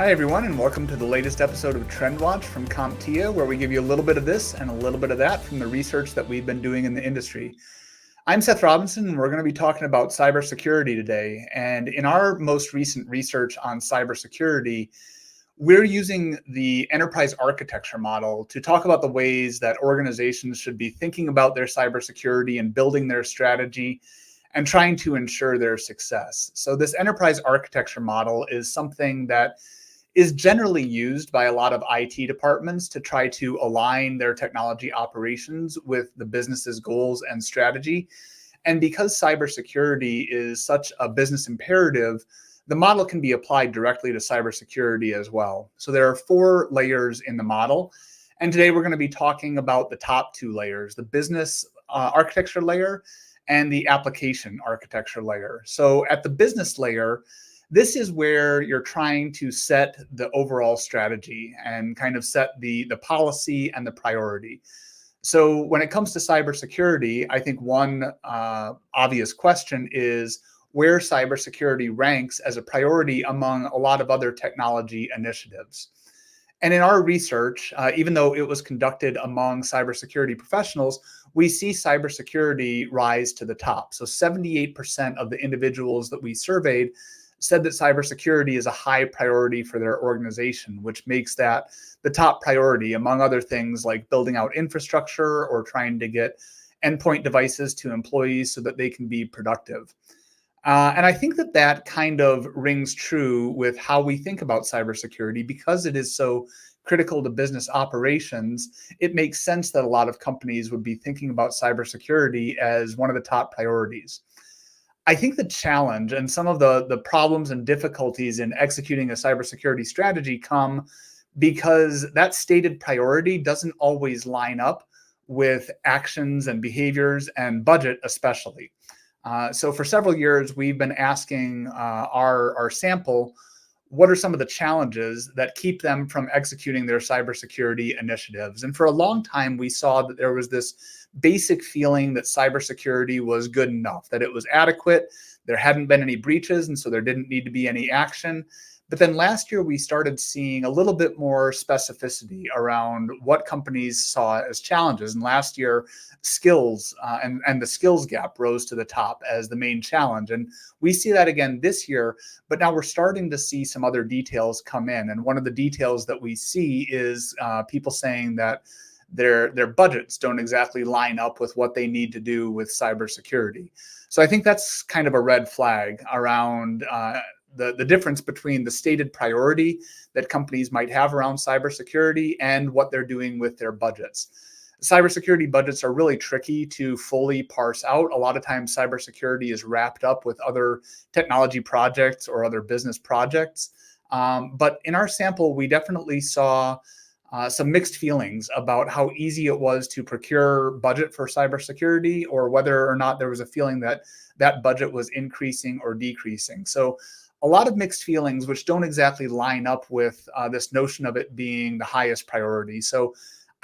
Hi everyone, and welcome to the latest episode of Trend Watch from CompTIA, where we give you a little bit of this and a little bit of that from the research that we've been doing in the industry. I'm Seth Robinson, and we're going to be talking about cybersecurity today. And in our most recent research on cybersecurity, we're using the enterprise architecture model to talk about the ways that organizations should be thinking about their cybersecurity and building their strategy and trying to ensure their success. So this enterprise architecture model is something that is generally used by a lot of IT departments to try to align their technology operations with the business's goals and strategy. And because cybersecurity is such a business imperative, the model can be applied directly to cybersecurity as well. So there are 4 layers in the model. And today we're going to be talking about the top 2 layers, the business architecture layer and the application architecture layer. So at the business layer, this is where you're trying to set the overall strategy and kind of set the policy and the priority. So when it comes to cybersecurity, I think one obvious question is where cybersecurity ranks as a priority among a lot of other technology initiatives. And in our research, even though it was conducted among cybersecurity professionals, we see cybersecurity rise to the top. So 78% of the individuals that we surveyed said that cybersecurity is a high priority for their organization, which makes that the top priority, among other things like building out infrastructure or trying to get endpoint devices to employees so that they can be productive. And I think that that kind of rings true with how we think about cybersecurity because it is so critical to business operations. It makes sense that a lot of companies would be thinking about cybersecurity as one of the top priorities. I think the challenge and some of the problems and difficulties in executing a cybersecurity strategy come because that stated priority doesn't always line up with actions and behaviors and budget especially. So for several years, we've been asking our sample, what are some of the challenges that keep them from executing their cybersecurity initiatives? And for a long time, we saw that there was this basic feeling that cybersecurity was good enough, that it was adequate, there hadn't been any breaches, and so there didn't need to be any action. But then last year, we started seeing a little bit more specificity around what companies saw as challenges. And last year, skills and the skills gap rose to the top as the main challenge. And we see that again this year, but now we're starting to see some other details come in. And one of the details that we see is people saying that their budgets don't exactly line up with what they need to do with cybersecurity. So I think that's kind of a red flag around the difference between the stated priority that companies might have around cybersecurity and what they're doing with their budgets. Cybersecurity budgets are really tricky to fully parse out. A lot of times cybersecurity is wrapped up with other technology projects or other business projects. But in our sample, we definitely saw some mixed feelings about how easy it was to procure budget for cybersecurity or whether or not there was a feeling that that budget was increasing or decreasing. So a lot of mixed feelings, which don't exactly line up with this notion of it being the highest priority. So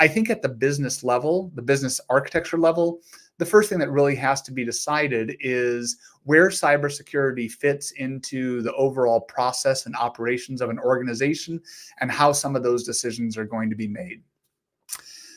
I think at the business level, the business architecture level, the first thing that really has to be decided is where cybersecurity fits into the overall process and operations of an organization and how some of those decisions are going to be made.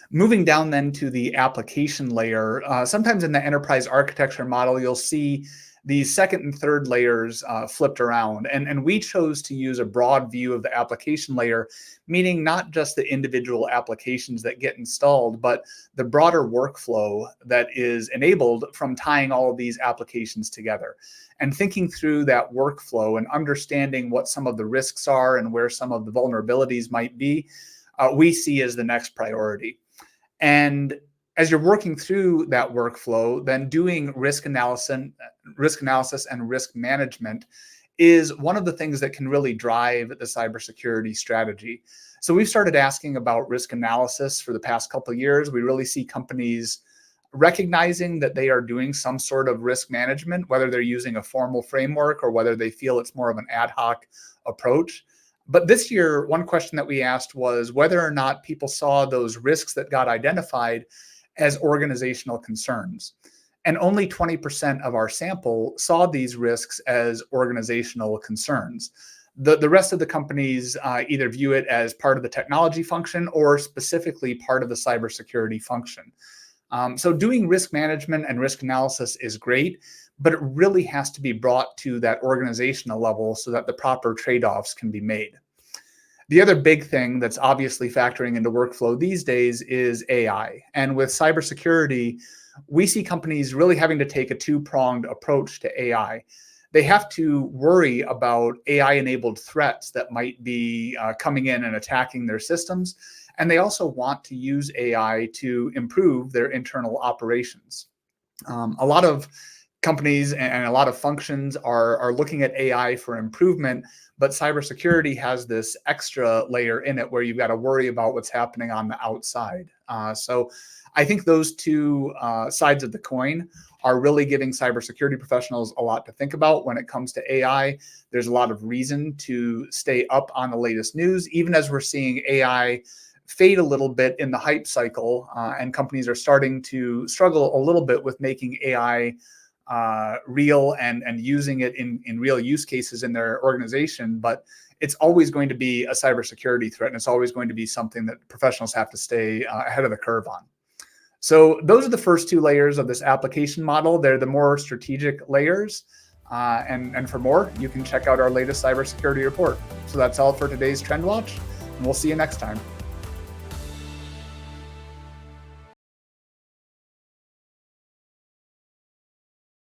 Moving down then to the application layer, sometimes in the enterprise architecture model, you'll see these second and third layers flipped around. And we chose to use a broad view of the application layer, meaning not just the individual applications that get installed, but the broader workflow that is enabled from tying all of these applications together. And thinking through that workflow and understanding what some of the risks are and where some of the vulnerabilities might be, we see as the next priority. And as you're working through that workflow, then doing risk analysis and risk management is one of the things that can really drive the cybersecurity strategy. So we've started asking about risk analysis for the past couple of years. We really see companies recognizing that they are doing some sort of risk management, whether they're using a formal framework or whether they feel it's more of an ad hoc approach. But this year, one question that we asked was whether or not people saw those risks that got identified as organizational concerns. And only 20% of our sample saw these risks as organizational concerns. The rest of the companies either view it as part of the technology function or specifically part of the cybersecurity function. So doing risk management and risk analysis is great, but it really has to be brought to that organizational level so that the proper trade-offs can be made. The other big thing that's obviously factoring into workflow these days is AI. And with cybersecurity, we see companies really having to take a two-pronged approach to AI. They have to worry about AI-enabled threats that might be coming in and attacking their systems. And they also want to use AI to improve their internal operations. A lot of companies and a lot of functions are looking at AI for improvement, but cybersecurity has this extra layer in it where you've got to worry about what's happening on the outside. So I think those two sides of the coin are really giving cybersecurity professionals a lot to think about when it comes to AI. There's a lot of reason to stay up on the latest news, even as we're seeing AI fade a little bit in the hype cycle, and companies are starting to struggle a little bit with making AI real and using it in real use cases in their organization. But it's always going to be a cybersecurity threat, and it's always going to be something that professionals have to stay ahead of the curve on. So those are the first two layers of this application model. They're the more strategic layers. And for more, you can check out our latest cybersecurity report. So that's all for today's Trend Watch, and we'll see you next time.